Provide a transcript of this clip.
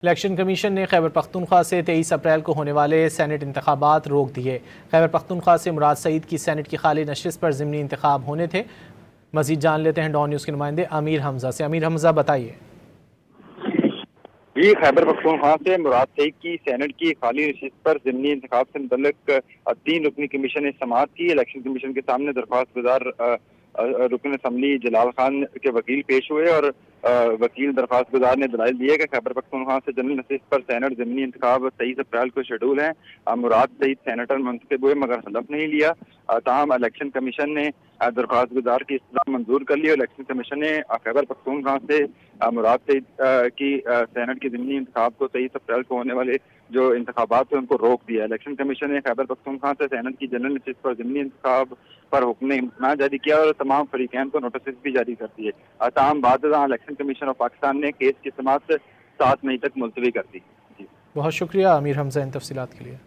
Election commission ने खैबर पख्तूनख्वा से 23 अप्रैल को होने वाले सेनेट इंतखाबात रोक दिए। खैबर पख्तूनख्वा से मुराद सईद की सेनेट की खाली नशिस्त पर ज़िमनी इंतखाब होने थे। मज़ीद जान लेते हैं डॉन न्यूज़ के नुमाइंदे अमीर हमजा से। अमीर हमजा, बताइए। जी, खैबर पख्तूनख्वा से मुराद सईद की सेनेट की खाली नशिस्त पर ज़िमनी इंतखाब से मुतल्लिक 3 रुकनी कमीशन ने समाअत की। इलेक्शन कमीशन के सामने दरख्वास्त गुजार रुकन असम्बली जलाल खान के वकील पेश हुए और वकील दरख्वास्त गुजार ने दलाइल दिए कि खैबर पख्तूनख्वा से जनरल नशिस्त पर सेनेट ज़िमनी इंतखाब 23 अप्रैल को शेड्यूल है। मुराद सईद सेनेटर मुंतखब हुए मगर हलफ नहीं लिया। ताहम इलेक्शन कमीशन ने दरख्वास्त गुजार की इस्तदा मंजूर कर ली और इलेक्शन कमीशन ने खैबर पख्तूनख्वा से मुराद सईद की सेनेट के ज़िमनी इंतखाब को 23 अप्रैल को होने वाले जो इंतखाबात थे उनको रोक दिया। इलेक्शन कमीशन ने खैबर पख्तूनख्वा से सेनेट की जनरल नशिस्त पर ज़िमनी इंतखाब पर हुक्म इम्तना जारी किया और तमाम फरीकैन को नोटिस भी जारी कर दिए। ताहम बाद इलेक्शन कमीशन ऑफ पाकिस्तान ने केस की समाअत 7 मई तक मुलतवी कर दी। जी, बहुत शुक्रिया अमीर हमजा इन तफसीलात के लिए।